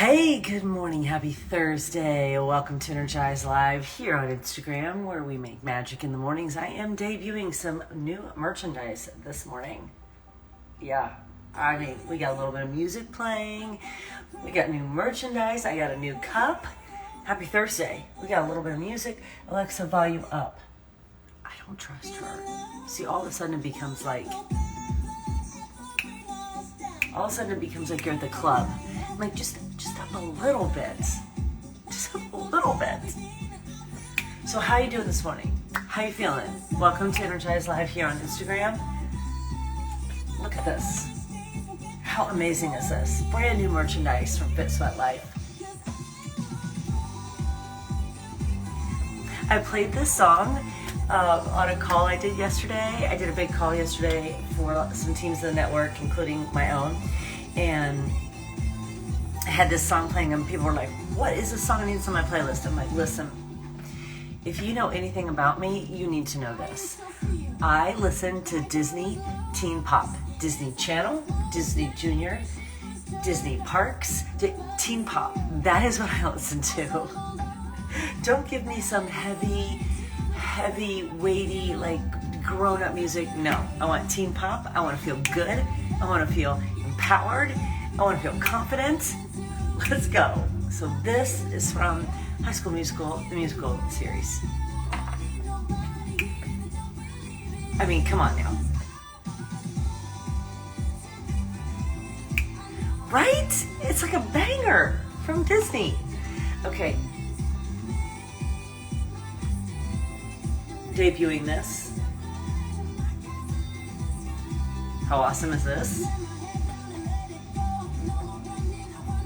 Hey, good morning. Happy Thursday. Welcome to ENERGIZE Live here on Instagram, where we make magic in the mornings. I am debuting some new merchandise this morning. Yeah, we got a little bit of music playing. We got new merchandise. I got a new cup. Happy Thursday. We got a little bit of music. Alexa, volume up. I don't trust her. See, all of a sudden it becomes like you're at the club. I'm like, just up a little bit. Just up a little bit. So how you doing this morning? How you feeling? Welcome to ENERGIZE Live here on Instagram. Look at this. How amazing is this? Brand new merchandise from Fit Sweat Life. I played this song on a call I did yesterday. I did a big call yesterday for some teams of the network, including my own. And I had this song playing and people were like, what is this song? I need this on my playlist. I'm like, listen, if you know anything about me, you need to know this. I listen to Disney Teen Pop, Disney Channel, Disney Junior, Disney Parks, Teen Pop. That is what I listen to. Don't give me some heavy, weighty, like grown-up music. No, I want teen pop. I want to feel good. I want to feel empowered. I want to feel confident. Let's go. So this is from High School Musical, the musical series. I mean, come on now. Right? It's like a banger from Disney. Okay. Debuting this. How awesome is this?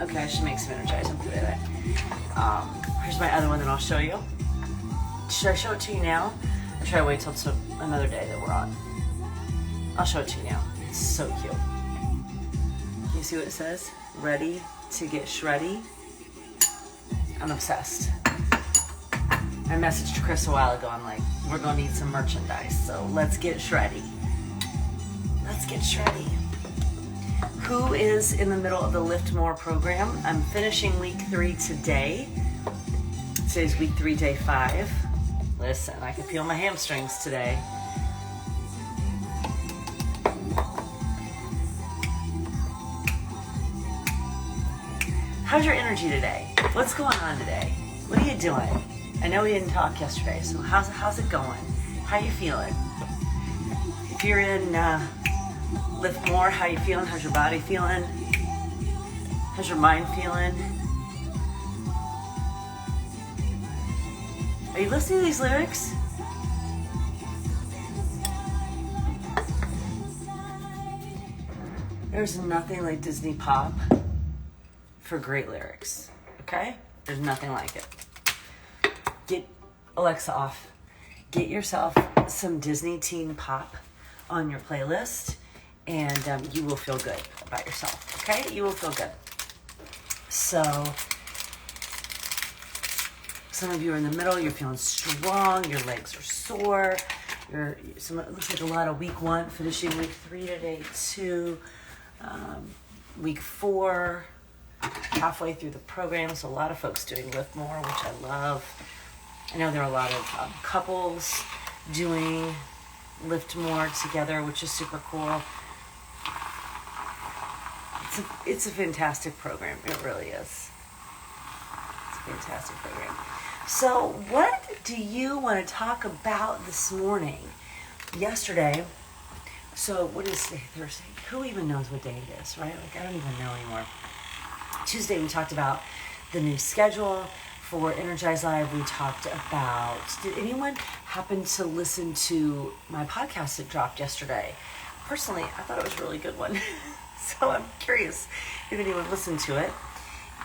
Okay, I should make some ENERGIZE and put it in. Here's my other one that I'll show you. Should I show it to you now? Or should I wait till another day that we're on? I'll show it to you now. It's so cute. Can you see what it says? Ready to get shreddy? I'm obsessed. I messaged Chris a while ago. I'm like, we're gonna need some merchandise, so let's get shreddy. Let's get shreddy. Who is in the middle of the Lift More program? I'm finishing week 3 today. Today's week 3, day 5. Listen, I can feel my hamstrings today. How's your energy today? What's going on today? What are you doing? I know we didn't talk yesterday, so how's it going? How you feeling? If you're in Lift More, how you feeling? How's your body feeling? How's your mind feeling? Are you listening to these lyrics? There's nothing like Disney Pop for great lyrics, okay? There's nothing like it. Get Alexa off. Get yourself some Disney Teen Pop on your playlist, and you will feel good about yourself, okay? You will feel good. So, some of you are in the middle, you're feeling strong, your legs are sore, it looks like a lot of week 1, finishing week 3 today, 2, week 4, halfway through the program, so a lot of folks doing Lift More, which I love. I know there are a lot of couples doing Lift More together, which is super cool. It's a fantastic program. It really is. It's a fantastic program. So what do you want to talk about this morning? Yesterday, so what is today? Thursday? Who even knows what day it is, right? Like, I don't even know anymore. Tuesday, we talked about the new schedule for ENERGIZE Live. We talked about, did anyone happen to listen to my podcast that dropped yesterday? Personally, I thought it was a really good one. So I'm curious if anyone listened to it.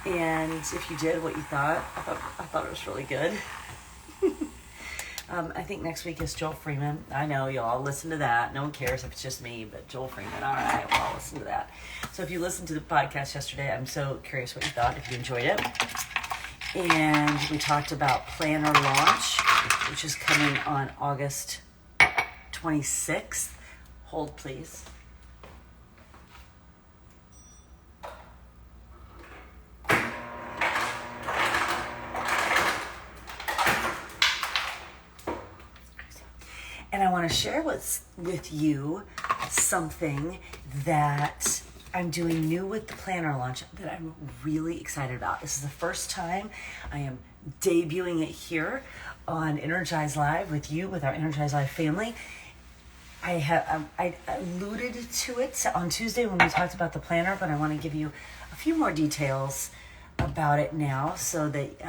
And if you did, what you thought. I thought it was really good. I think next week is Joel Freeman. I know you'll all listen to that. No one cares if it's just me, but Joel Freeman. All right, we'll all listen to that. So if you listened to the podcast yesterday, I'm so curious what you thought, if you enjoyed it. And we talked about Planner Launch, which is coming on August 26th. Hold, please. And I want to share with you something that I'm doing new with the planner launch that I'm really excited about. This is the first time I am debuting it here on ENERGIZE Live with you, with our ENERGIZE Live family. I alluded to it on Tuesday when we talked about the planner, but I want to give you a few more details about it now so that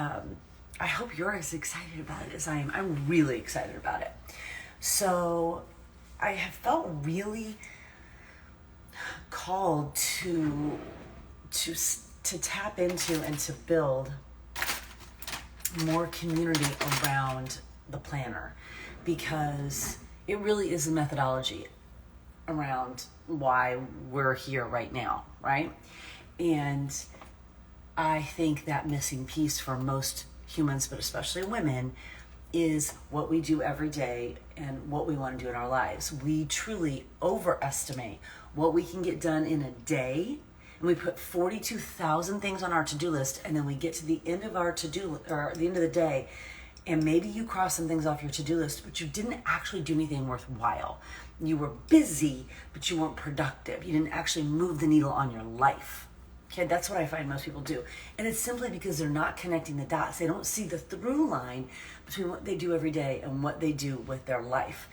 I hope you're as excited about it as I am. I'm really excited about it. So I have felt really called to tap into and to build more community around the planner, because it really is a methodology around why we're here right now, right? And I think that missing piece for most humans, but especially women, is what we do every day and what we want to do in our lives. We truly overestimate what we can get done in a day, and we put 42,000 things on our to-do list, and then we get to the end of our to-do, or the end of the day, and maybe you cross some things off your to-do list, but you didn't actually do anything worthwhile. You were busy, but you weren't productive. You didn't actually move the needle on your life. Okay, that's what I find most people do. And it's simply because they're not connecting the dots. They don't see the through line between what they do every day and what they do with their life.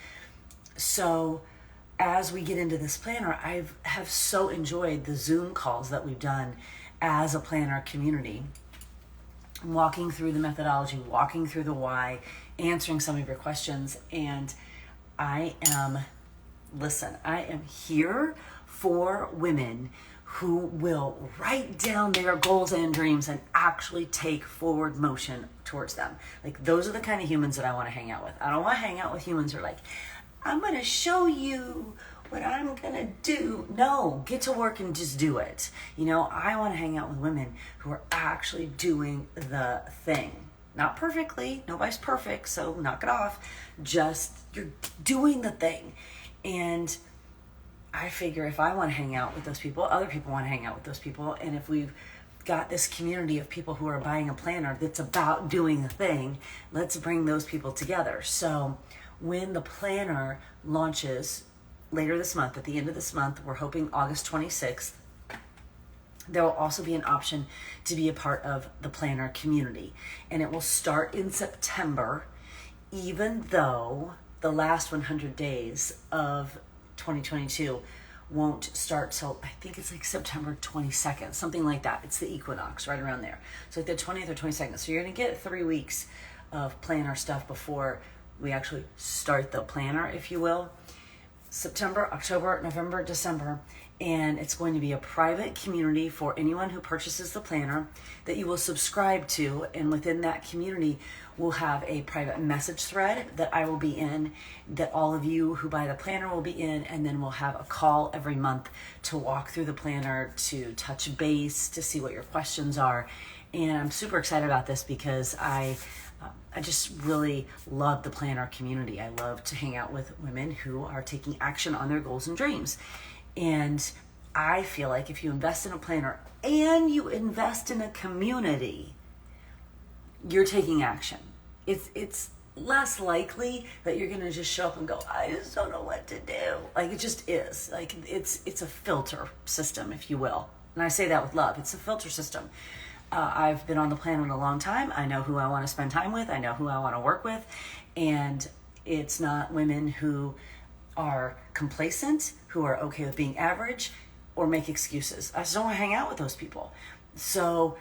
So as we get into this planner, I have so enjoyed the Zoom calls that we've done as a planner community, walking through the methodology, walking through the why, answering some of your questions. And I am here for women who will write down their goals and dreams and actually take forward motion towards them. Like, those are the kind of humans that I want to hang out with. I don't want to hang out with humans who are like, I'm going to show you what I'm going to do. No, get to work and just do it. I want to hang out with women who are actually doing the thing. Not perfectly. Nobody's perfect, so knock it off. Just, you're doing the thing. And I figure if I want to hang out with those people, other people want to hang out with those people. And if we've got this community of people who are buying a planner that's about doing the thing, let's bring those people together. So when the planner launches later this month, at the end of this month, we're hoping August 26th, there will also be an option to be a part of the planner community. And it will start in September, even though the last 100 days of 2022 won't start till, I think it's like September 22nd, something like that. It's the equinox, right around there. So like the 20th or 22nd. So you're going to get 3 weeks of planner stuff before we actually start the planner, if you will. September, October, November, December. And it's going to be a private community for anyone who purchases the planner that you will subscribe to. And within that community, we'll have a private message thread that I will be in, that all of you who buy the planner will be in, and then we'll have a call every month to walk through the planner, to touch base, to see what your questions are. And I'm super excited about this because I just really love the planner community. I love to hang out with women who are taking action on their goals and dreams. And I feel like if you invest in a planner and you invest in a community, you're taking action. It's less likely that you're gonna just show up and go, I just don't know what to do. Like, it just is. Like, it's a filter system, if you will. And I say that with love. It's a filter system. I've been on the planet a long time. I know who I want to spend time with. I know who I want to work with. And it's not women who are complacent, who are okay with being average, or make excuses. I just don't want to hang out with those people. So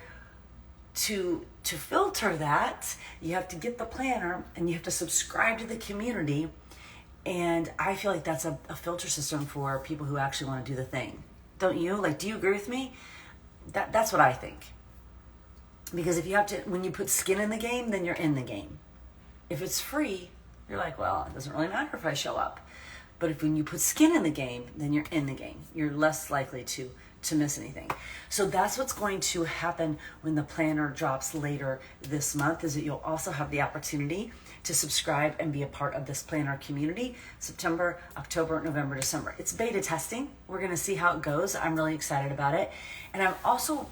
to filter that, you have to get the planner and you have to subscribe to the community. And I feel like that's a filter system for people who actually want to do the thing. Don't you? Like, do you agree with me? That's what I think. Because if you have to, when you put skin in the game, then you're in the game. If it's free, you're like, well, it doesn't really matter if I show up. But if when you put skin in the game, then you're in the game. You're less likely to miss anything. So that's what's going to happen when the planner drops later this month, is that you'll also have the opportunity to subscribe and be a part of this planner community, September, October, November, December. It's beta testing. We're going to see how it goes. I'm really excited about it. And I'm also,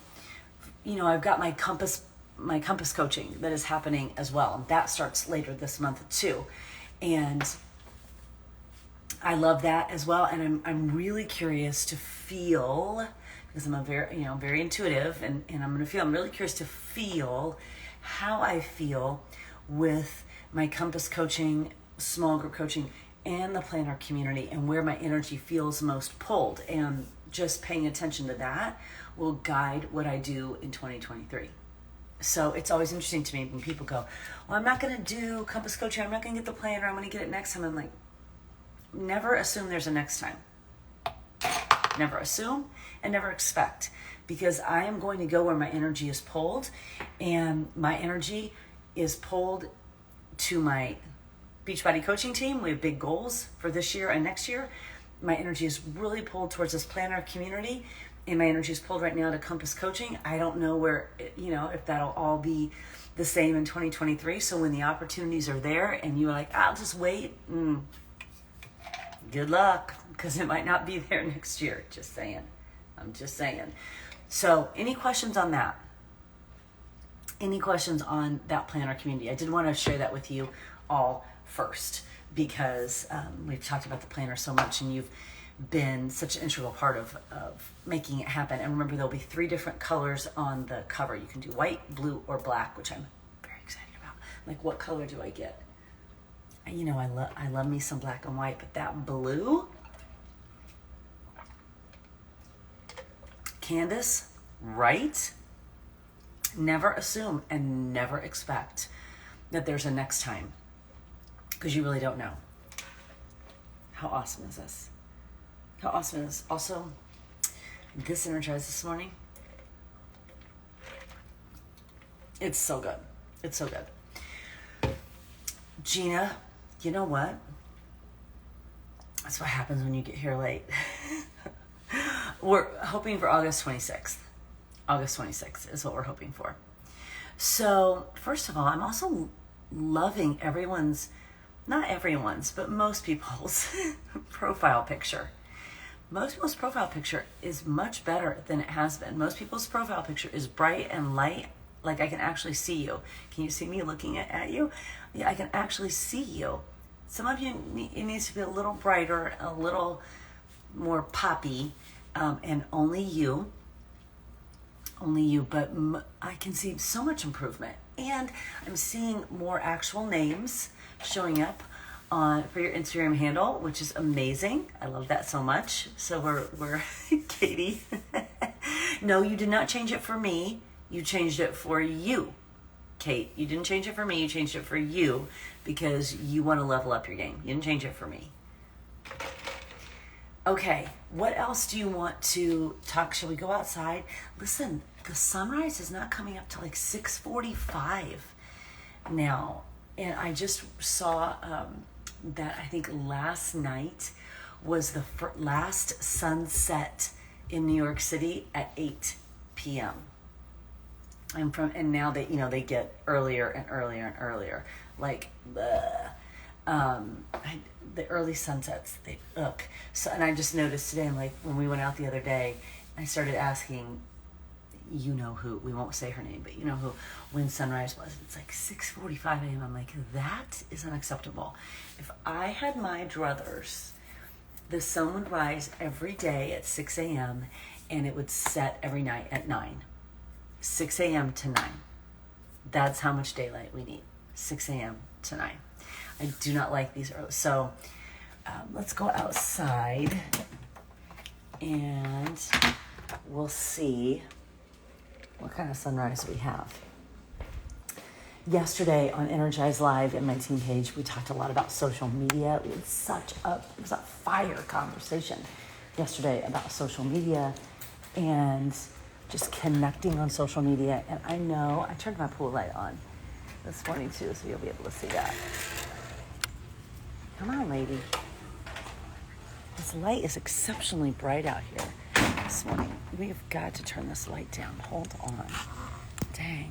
I've got my compass coaching that is happening as well. And that starts later this month too. And I love that as well. And I'm really curious to feel, because I'm a very intuitive, and I'm really curious to feel how I feel with my Compass coaching, small group coaching, and the planner community, and where my energy feels most pulled. And just paying attention to that will guide what I do in 2023. So it's always interesting to me when people go, well, I'm not going to do Compass coaching, I'm not going to get the planner, I'm going to get it next time. I'm like, never assume there's a next time. Never assume and never expect, because I am going to go where my energy is pulled, and my energy is pulled to my Beachbody coaching team. We have big goals for this year and next year. My energy is really pulled towards this planner community, and my energy is pulled right now to Compass coaching. I don't know where, if that'll all be the same in 2023. So when the opportunities are there and you're like, I'll just wait, good luck, because it might not be there next year. Just saying. I'm just saying. So any questions on that? Any questions on that planner community? I did want to share that with you all first, because we've talked about the planner so much, and you've been such an integral part of making it happen. And remember, there'll be 3 different colors on the cover. You can do white, blue, or black, which I'm very excited about. Like, what color do I get? I love me some black and white, but that blue, Candace, right? Never assume and never expect that there's a next time, because you really don't know. How awesome is this? How awesome is also this ENERGIZE this morning? It's so good. It's so good. Gina, you know what? That's what happens when you get here late. We're hoping for August 26th. August 26th is what we're hoping for. So, first of all, I'm also loving not everyone's, but most people's profile picture. Most people's profile picture is much better than it has been. Most people's profile picture is bright and light. Like, I can actually see you. Can you see me looking at you? Yeah, I can actually see you. Some of you, it needs to be a little brighter, a little more poppy, and only you, but I can see so much improvement. And I'm seeing more actual names showing up for your Instagram handle, which is amazing. I love that so much. So we're Katie. No, you did not change it for me. You changed it for you, Kate. You didn't change it for me. You changed it for you because you want to level up your game. You didn't change it for me. Okay, what else do you want to talk? Shall we go outside? Listen, the sunrise is not coming up till like 6:45 now. And I just saw that I think last night was the last sunset in New York City at 8 p.m. And now they get earlier and earlier and earlier. Like the early sunsets, So, and I just noticed today, I'm like, when we went out the other day, I started asking, you know who, we won't say her name, but you know who, when sunrise was. It's like 6:45 a.m. I'm like, that is unacceptable. If I had my druthers, the sun would rise every day at 6 a.m. and it would set every night at 9. 6 a.m. to 9. That's how much daylight we need. 6 a.m. to 9. I do not like these early. So let's go outside and we'll see what kind of sunrise we have. Yesterday on ENERGIZE Live in my team page, we talked a lot about social media. We had it was a fire conversation yesterday about social media and just connecting on social media. And I know I turned my pool light on this morning too, so you'll be able to see that. Come on, lady. This light is exceptionally bright out here this morning. We've got to turn this light down. Hold on. Dang.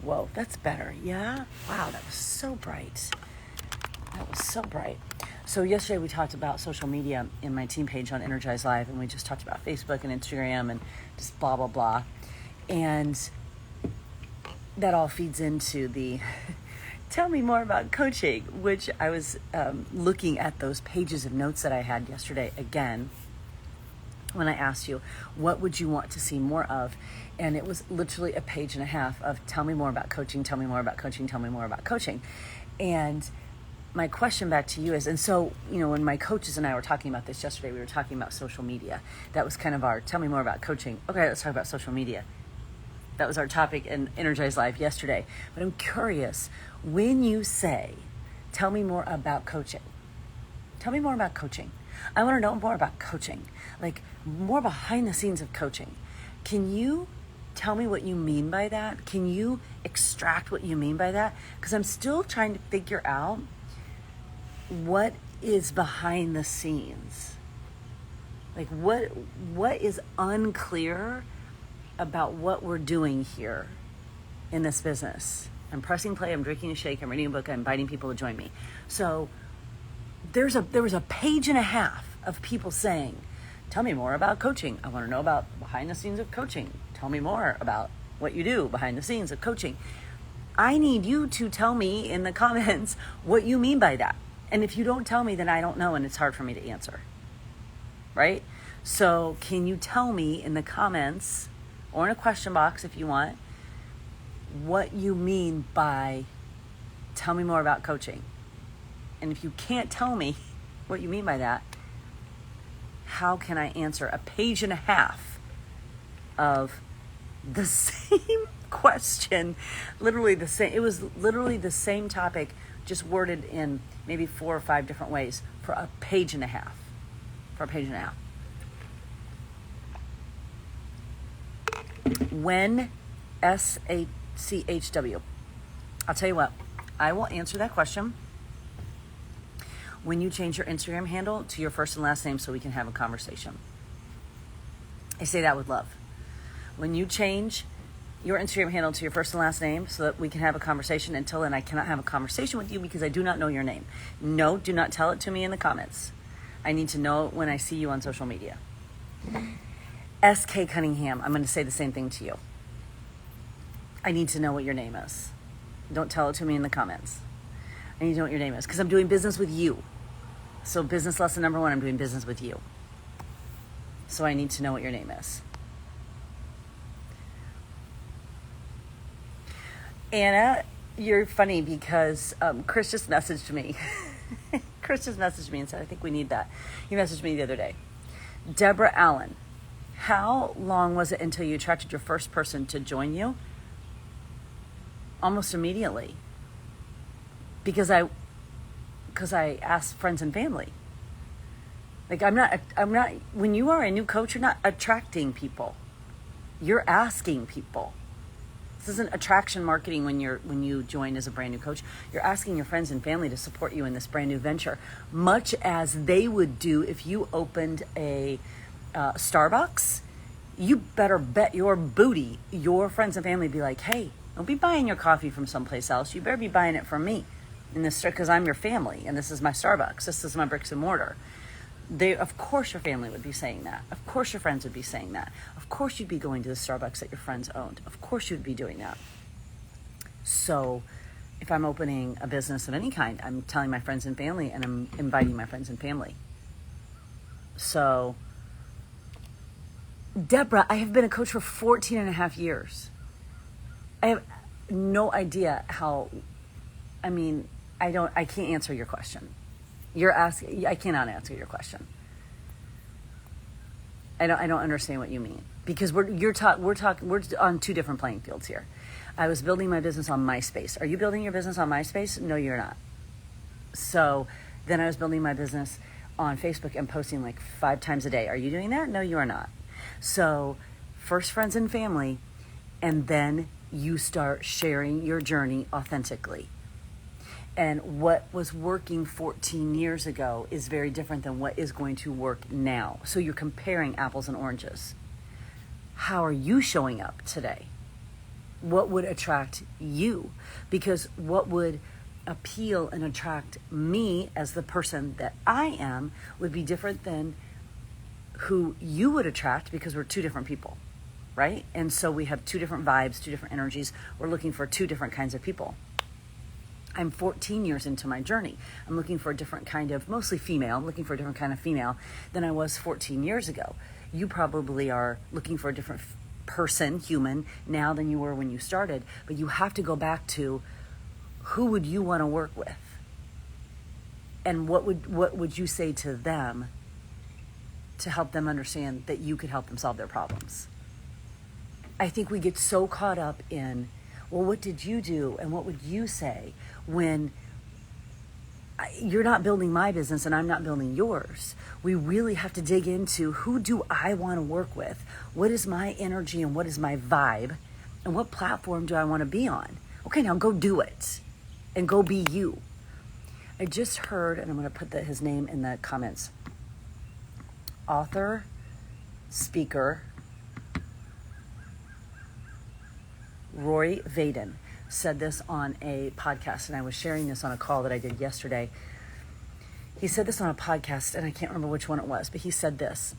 Whoa, that's better. Yeah? Wow, that was so bright. So yesterday we talked about social media in my team page on ENERGIZE Live, and we just talked about Facebook and Instagram and just blah, blah, blah. And that all feeds into the tell me more about coaching, which I was looking at those pages of notes that I had yesterday again when I asked you, what would you want to see more of? And it was literally a page and a half of tell me more about coaching, tell me more about coaching, tell me more about coaching. And my question back to you is, and so, when my coaches and I were talking about this yesterday, we were talking about social media. That was kind of our tell me more about coaching. Okay, let's talk about social media. That was our topic in ENERGIZE Live yesterday. But I'm curious, when you say, tell me more about coaching, tell me more about coaching. I want to know more about coaching, like more behind the scenes of coaching. Can you tell me what you mean by that? Can you extract what you mean by that? Because I'm still trying to figure out what is behind the scenes. Like what is unclear about what we're doing here in this business. I'm pressing play, I'm drinking a shake, I'm reading a book, I'm inviting people to join me. So there was a page and a half of people saying, tell me more about coaching. I want to know about behind the scenes of coaching. Tell me more about what you do behind the scenes of coaching. I need you to tell me in the comments what you mean by that. And if you don't tell me, then I don't know, and it's hard for me to answer. Right? So can you tell me in the comments or in a question box if you want, what you mean by tell me more about coaching? And if you can't tell me what you mean by that, how can I answer a page and a half of the same question? Literally the same. It was literally the same topic, just worded in maybe 4 or 5 different ways for a page and a half. When SACHW. I'll tell you what, I will answer that question when you change your Instagram handle to your first and last name so we can have a conversation. I say that with love. When you change your Instagram handle to your first and last name so that we can have a conversation. Until then, I cannot have a conversation with you because I do not know your name. No, do not tell it to me in the comments. I need to know it when I see you on social media. SK Cunningham, I'm going to say the same thing to you. I need to know what your name is. Don't tell it to me in the comments. I need to know what your name is because I'm doing business with you. So business lesson number 1, I'm doing business with you. So I need to know what your name is. Anna, you're funny because Chris just messaged me. Chris just messaged me and said, I think we need that. He messaged me the other day. Deborah Allen, how long was it until you attracted your first person to join you? Almost immediately. Because I asked friends and family. Like I'm not, when you are a new coach, you're not attracting people. You're asking people. This isn't attraction marketing when you join as a brand new coach. You're asking your friends and family to support you in this brand new venture, much as they would do if you opened a Starbucks. You better bet your booty your friends and family be like, hey, don't be buying your coffee from someplace else. You better be buying it from me, in this because I'm your family and this is my Starbucks. This is my bricks and mortar. Of course your family would be saying that. Of course your friends would be saying that. Of course you'd be going to the Starbucks that your friends owned. Of course you'd be doing that. So if I'm opening a business of any kind, I'm telling my friends and family and I'm inviting my friends and family. So, Deborah, I have been a coach for 14 and a half years. I have no idea how, I can't answer your question. I cannot answer your question. I don't understand what you mean because we're on 2 different playing fields here. I was building my business on MySpace. Are you building your business on MySpace? No, you're not. So then I was building my business on Facebook and posting like 5 times a day. Are you doing that? No, you are not. So first friends and family, and then you start sharing your journey authentically. And what was working 14 years ago is very different than what is going to work now. So you're comparing apples and oranges. How are you showing up today? What would attract you? Because what would appeal and attract me as the person that I am would be different than who you would attract because we're 2 different people, right? And so we have 2 different vibes, 2 different energies. We're looking for 2 different kinds of people. I'm 14 years into my journey. I'm looking for a different kind of, mostly female, I'm looking for a different kind of female than I was 14 years ago. You probably are looking for a different person, human, now than you were when you started. But you have to go back to, who would you want to work with? And what would you say to them to help them understand that you could help them solve their problems? I think we get so caught up in, well, what did you do? And what would you say when you're not building my business and I'm not building yours? We really have to dig into, who do I want to work with? What is my energy and what is my vibe? And what platform do I want to be on? Okay, now go do it and go be you. I just heard, and I'm going to put his name in the comments, author, speaker, Roy Vaden said this on a podcast, and I was sharing this on a call that I did yesterday. He said this on a podcast, and I can't remember which one it was, but he said this: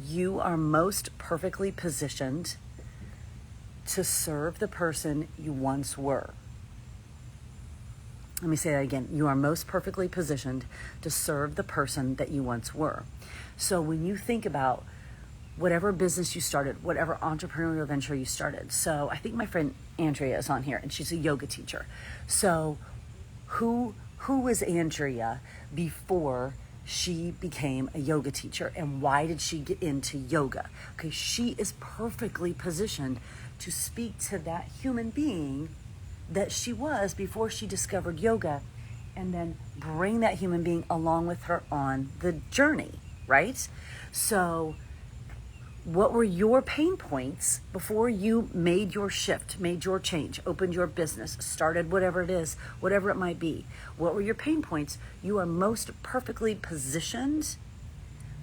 you are most perfectly positioned to serve the person you once were. Let me say that again. You are most perfectly positioned to serve the person that you once were. So when you think about whatever business you started, whatever entrepreneurial venture you started. So I think my friend Andrea is on here, and she's a yoga teacher. So who was Andrea before she became a yoga teacher, and why did she get into yoga? Okay, she is perfectly positioned to speak to that human being that she was before she discovered yoga, and then bring that human being along with her on the journey, right? So what were your pain points before you made your shift, made your change, opened your business, started whatever it is, whatever it might be? What were your pain points? You are most perfectly positioned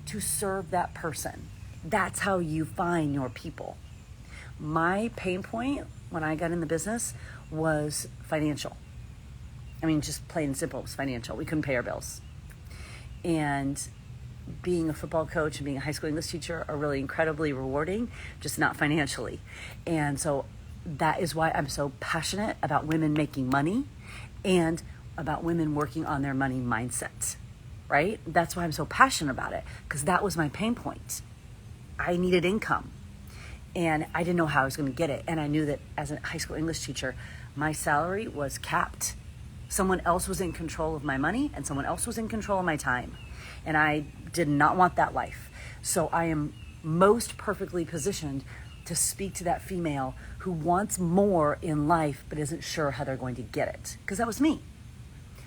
to serve that person. That's how you find your people. My pain point when I got in the business was financial. I mean, just plain and simple, it was financial. We couldn't pay our bills. And being a football coach and being a high school English teacher are really incredibly rewarding, just not financially. And so that is why I'm so passionate about women making money and about women working on their money mindset, right? That's why I'm so passionate about it, because that was my pain point. I needed income, and I didn't know how I was going to get it. And I knew that as a high school English teacher, my salary was capped. Someone else was in control of my money, and someone else was in control of my time. And I did not want that life. So I am most perfectly positioned to speak to that female who wants more in life but isn't sure how they're going to get it. Because that was me.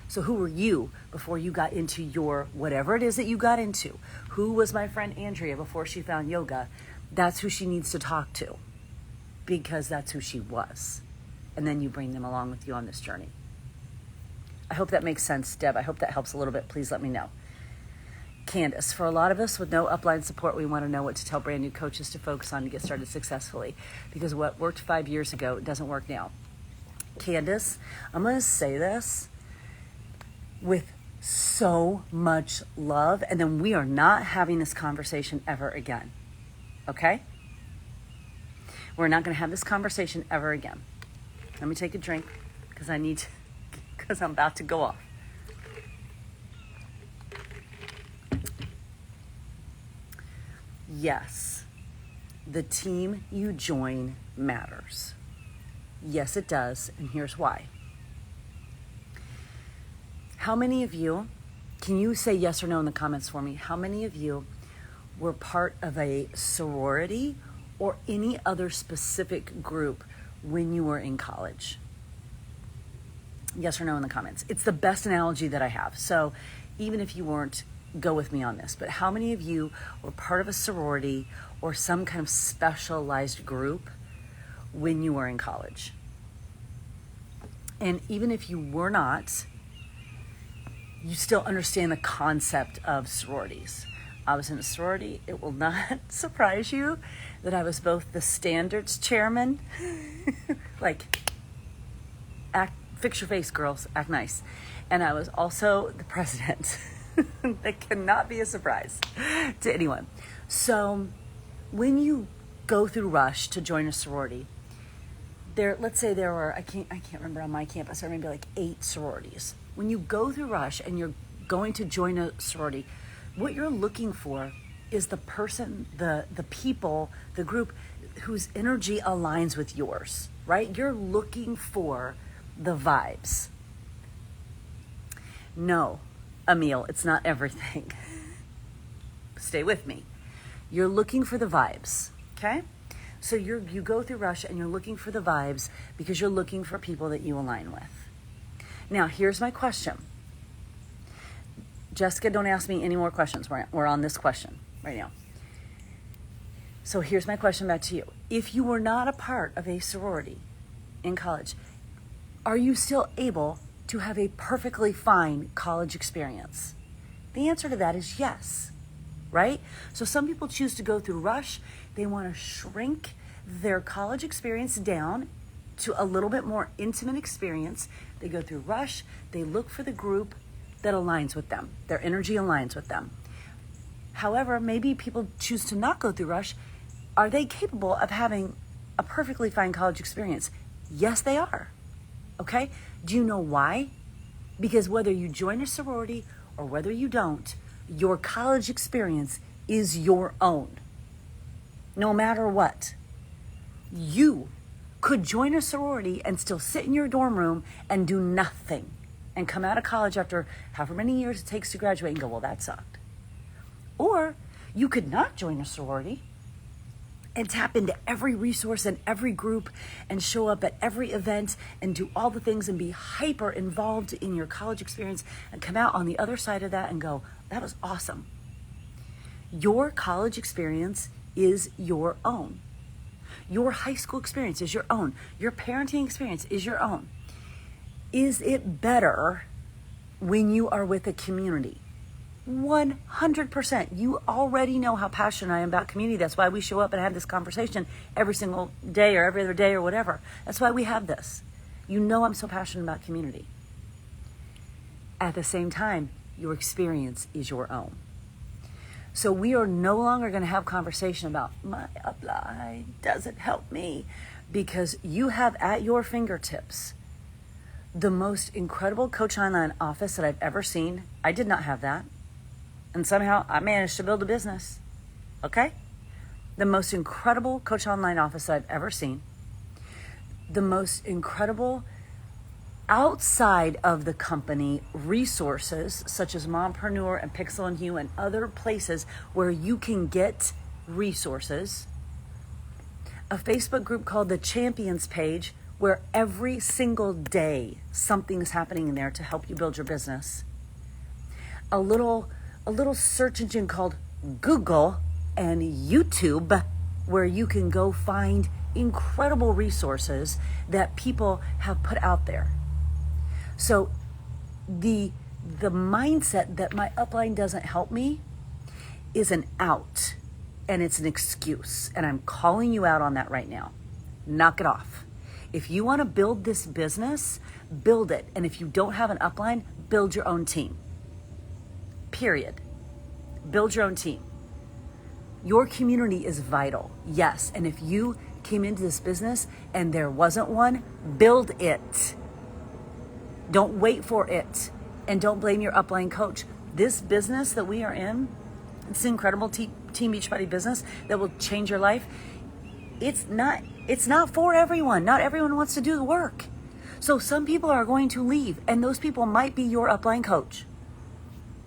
So who were you before you got into your whatever it is that you got into? Who was my friend Andrea before she found yoga? That's who she needs to talk to, because that's who she was. And then you bring them along with you on this journey. I hope that makes sense, Deb. I hope that helps a little bit. Please let me know. Candace, for a lot of us with no upline support, we want to know what to tell brand new coaches to focus on to get started successfully, because what worked 5 years ago doesn't work now. Candace, I'm going to say this with so much love, and then we are not having this conversation ever again. Okay? We're not going to have this conversation ever again. Let me take a drink because because I'm about to go off. Yes, the team you join matters. Yes, it does, and here's why. How many of you, can you say yes or no in the comments for me? How many of you were part of a sorority or any other specific group when you were in college? Yes or no in the comments. It's the best analogy that I have. So even if you weren't, go with me on this. But how many of you were part of a sorority or some kind of specialized group when you were in college? And even if you were not, you still understand the concept of sororities. I was in a sorority. It will not surprise you that I was both the standards chairman, fix your face, girls, act nice. And I was also the president. That cannot be a surprise to anyone. So when you go through Rush to join a sorority, let's say there were, I can't remember on my campus, there may be like 8 sororities. When you go through Rush and you're going to join a sorority, what you're looking for is the person, the people, the group whose energy aligns with yours, right? You're looking for the vibes. No, Emil, it's not everything. Stay with me. You're looking for the vibes, okay? So you go through Rush and you're looking for the vibes because you're looking for people that you align with. Now, here's my question. Jessica, don't ask me any more questions. We're on this question right now. So here's my question back to you. If you were not a part of a sorority in college, are you still able to have a perfectly fine college experience? The answer to that is yes, right? So some people choose to go through Rush. They want to shrink their college experience down to a little bit more intimate experience. They go through Rush. They look for the group that aligns with them. Their energy aligns with them. However, maybe people choose to not go through Rush. Are they capable of having a perfectly fine college experience? Yes, they are. Okay? Do you know why? Because whether you join a sorority or whether you don't, your college experience is your own. No matter what. You could join a sorority and still sit in your dorm room and do nothing and come out of college after however many years it takes to graduate and go, well, that sucked. Or you could not join a sorority and tap into every resource and every group and show up at every event and do all the things and be hyper involved in your college experience and come out on the other side of that and go, that was awesome. Your college experience is your own. Your high school experience is your own. Your parenting experience is your own. Is it better when you are with a community? 100%. You already know how passionate I am about community. That's why we show up and have this conversation every single day or every other day or whatever. That's why we have this. You know I'm so passionate about community. At the same time, your experience is your own. So we are no longer going to have conversation about my upline doesn't help me, because you have at your fingertips the most incredible Coach Online office that I've ever seen. I did not have that. And somehow I managed to build a business. Okay? The most incredible Coach Online office that I've ever seen. The most incredible outside of the company resources such as Mompreneur and Pixel and Hue and other places where you can get resources. A Facebook group called the Champions page where every single day something is happening in there to help you build your business. A little search engine called Google and YouTube where you can go find incredible resources that people have put out there. So the mindset that my upline doesn't help me is an out, and it's an excuse. And I'm calling you out on that right now. Knock it off. If you want to build this business, build it. And if you don't have an upline, build your own team. Period. Build your own team. Your community is vital. Yes. And if you came into this business and there wasn't one, build it. Don't wait for it. And don't blame your upline coach. This business that we are in, it's an incredible Team Beachbody business that will change your life. It's not for everyone. Not everyone wants to do the work. So some people are going to leave, and those people might be your upline coach.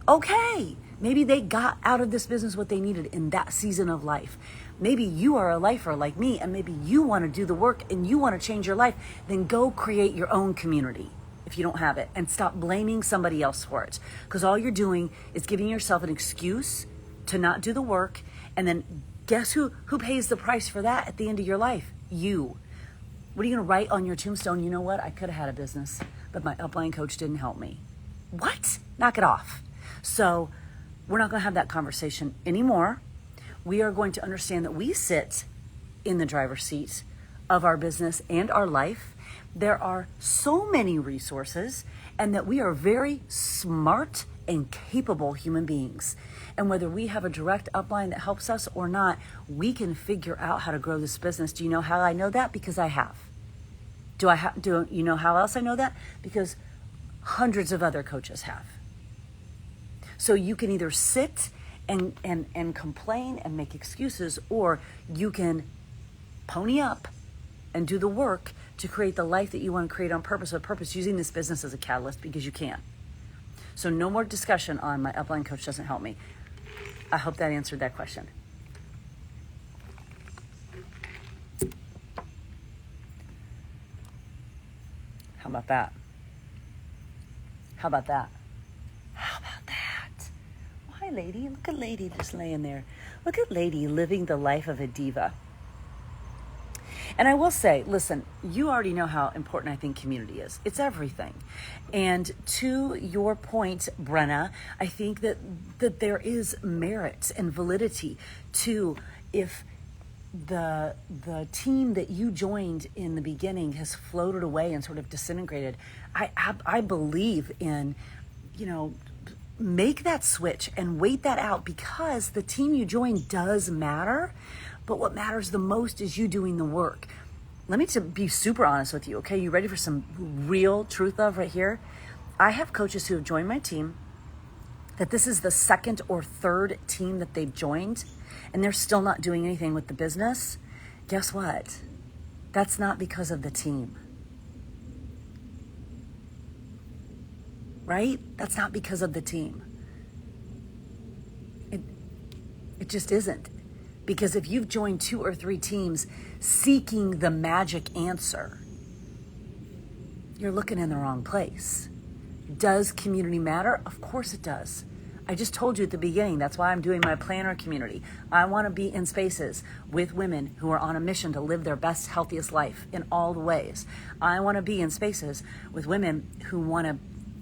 Okay. Maybe they got out of this business what they needed in that season of life. Maybe you are a lifer like me, and maybe you want to do the work and you want to change your life. Then go create your own community if you don't have it, and stop blaming somebody else for it. Because all you're doing is giving yourself an excuse to not do the work, and then guess who pays the price for that at the end of your life? You. What are you going to write on your tombstone? You know what? I could have had a business, but my upline coach didn't help me. What? Knock it off. So we're not going to have that conversation anymore. We are going to understand that we sit in the driver's seat of our business and our life. There are so many resources, and that we are very smart and capable human beings. And whether we have a direct upline that helps us or not, we can figure out how to grow this business. Do you know how I know that? Because I have. Do you know how else I know that? Because hundreds of other coaches have. So you can either sit and complain and make excuses, or you can pony up and do the work to create the life that you want to create on purpose, with purpose, using this business as a catalyst, because you can. So no more discussion on my upline coach doesn't help me. I hope that answered that question. How about that? How about that? How about that? Why, lady? Look at lady just laying there. Look at lady living the life of a diva. And I will say, listen, you already know how important I think community is. It's everything. And to your point, Brenna, I think that there is merit and validity to, if the team that you joined in the beginning has floated away and sort of disintegrated, I believe in, make that switch and wait that out, because the team you joined does matter. But what matters the most is you doing the work. Let me be super honest with you, okay? You ready for some real truth love right here? I have coaches who have joined my team that this is the second or third team that they've joined, and they're still not doing anything with the business. Guess what? That's not because of the team. Right? That's not because of the team. It just isn't. Because if you've joined 2 or 3 teams seeking the magic answer, you're looking in the wrong place. Does community matter? Of course it does. I just told you at the beginning, that's why I'm doing my planner community. I want to be in spaces with women who are on a mission to live their best, healthiest life in all the ways. I want to be in spaces with women who want to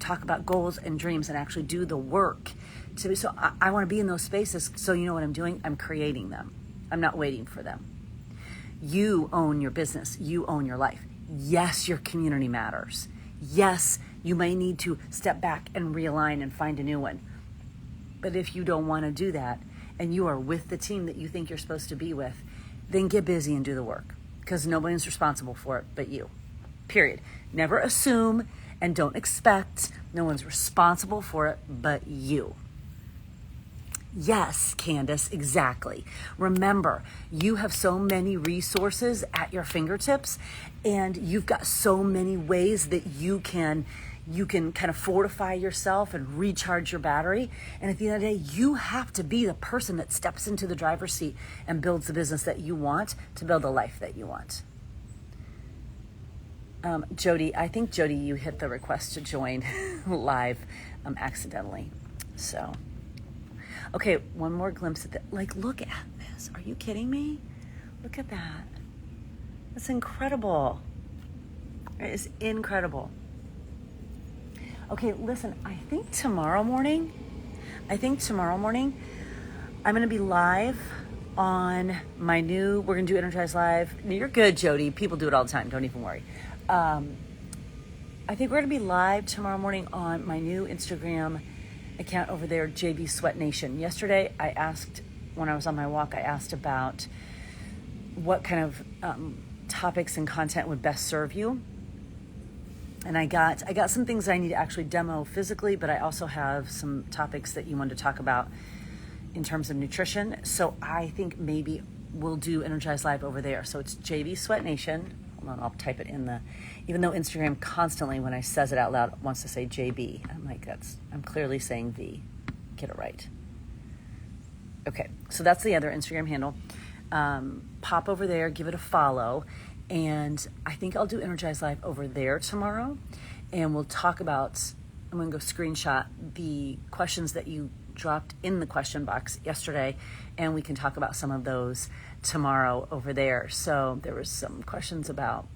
talk about goals and dreams and actually do the work. So I want to be in those spaces. So you know what I'm doing? I'm creating them. I'm not waiting for them. You own your business. You own your life. Yes, your community matters. Yes, you may need to step back and realign and find a new one. But if you don't want to do that, and you are with the team that you think you're supposed to be with, then get busy and do the work, because nobody's responsible for it but you. Period. Never assume and don't expect. No one's responsible for it but you. Yes, Candace, exactly. Remember, you have so many resources at your fingertips, and you've got so many ways that you can kind of fortify yourself and recharge your battery. And at the end of the day, you have to be the person that steps into the driver's seat and builds the business that you want to build the life that you want. Jody, I think, Jody, you hit the request to join live accidentally. So, okay, one more glimpse at that. Like, look at this. Are you kidding me? Look at that. That's incredible. It is incredible. Okay, listen, I think tomorrow morning, I'm going to be live on my new, we're going to do ENERGIZE Live. You're good, Jody. People do it all the time. Don't even worry. I think we're going to be live tomorrow morning on my new Instagram account over there, JB Sweat Nation. Yesterday, I asked, when I was on my walk, I asked about what kind of topics and content would best serve you. And I got some things that I need to actually demo physically, but I also have some topics that you wanted to talk about in terms of nutrition. So I think maybe we'll do ENERGIZE Live over there. So it's JB Sweat Nation. Hold on, I'll type it in even though Instagram constantly, when I says it out loud, wants to say JB. I'm like, I'm clearly saying V. Get it right. Okay, so that's the other Instagram handle. Pop over there, give it a follow. And I think I'll do ENERGIZE Live over there tomorrow. And we'll talk about, I'm going to go screenshot the questions that you dropped in the question box yesterday. And we can talk about some of those tomorrow over there. So there was some questions about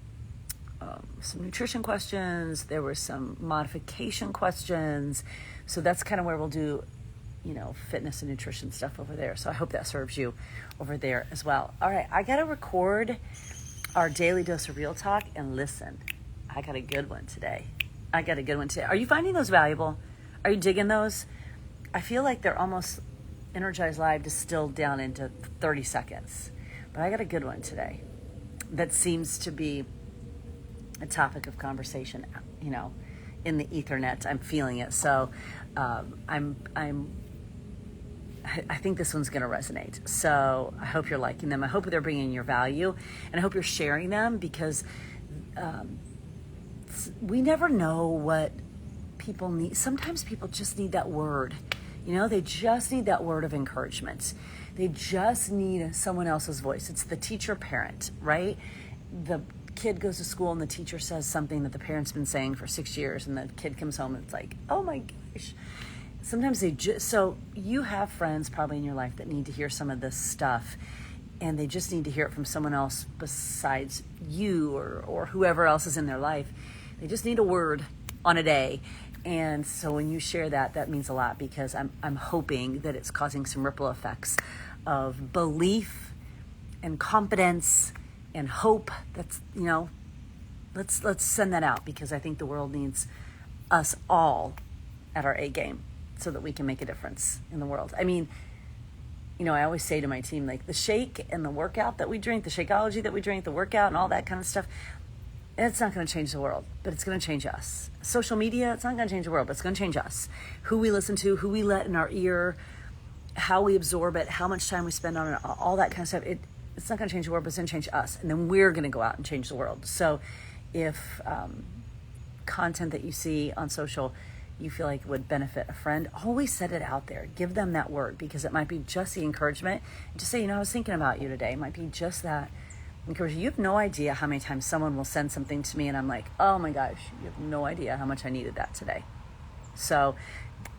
some nutrition questions. There were some modification questions. So that's kind of where we'll do, fitness and nutrition stuff over there. So I hope that serves you over there as well. All right, I got to record our daily dose of real talk, and listen, I got a good one today. Are you finding those valuable? Are you digging those? I feel like they're almost ENERGIZE Live distilled down into 30 seconds, but I got a good one today that seems to be a topic of conversation, in the ethernet. I'm feeling it. So I think this one's going to resonate. So I hope you're liking them. I hope they're bringing your value, and I hope you're sharing them, because we never know what people need. Sometimes people just need that word. They just need that word of encouragement. They just need someone else's voice. It's the teacher parent, right? The kid goes to school and the teacher says something that the parent's been saying for 6 years, and the kid comes home and it's like, oh my gosh. Sometimes so you have friends probably in your life that need to hear some of this stuff, and they just need to hear it from someone else besides you or whoever else is in their life. They just need a word on a day. And so when you share that means a lot, because I'm hoping that it's causing some ripple effects of belief and confidence and hope. That's, let's send that out, because I think the world needs us all at our A game so that we can make a difference in the world. I mean, I always say to my team, like, the shake and the workout that we drink, the Shakeology that we drink, the workout and all that kind of stuff, it's not going to change the world, but it's going to change us. Social media, it's not going to change the world, but it's going to change us. Who we listen to, who we let in our ear, how we absorb it, how much time we spend on it, all that kind of stuff. It's not going to change the world, but it's going to change us. And then we're going to go out and change the world. So if content that you see on social you feel like would benefit a friend, always set it out there. Give them that word, because it might be just the encouragement. And just say, I was thinking about you today. It might be just that encouragement. You have no idea how many times someone will send something to me and I'm like, oh my gosh, you have no idea how much I needed that today. So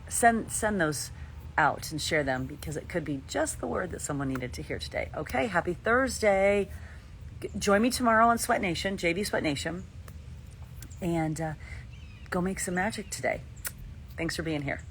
send those out and share them, because it could be just the word that someone needed to hear today. Okay, happy Thursday. Join me tomorrow on Sweat Nation, JV Sweat Nation, and go make some magic today. Thanks for being here.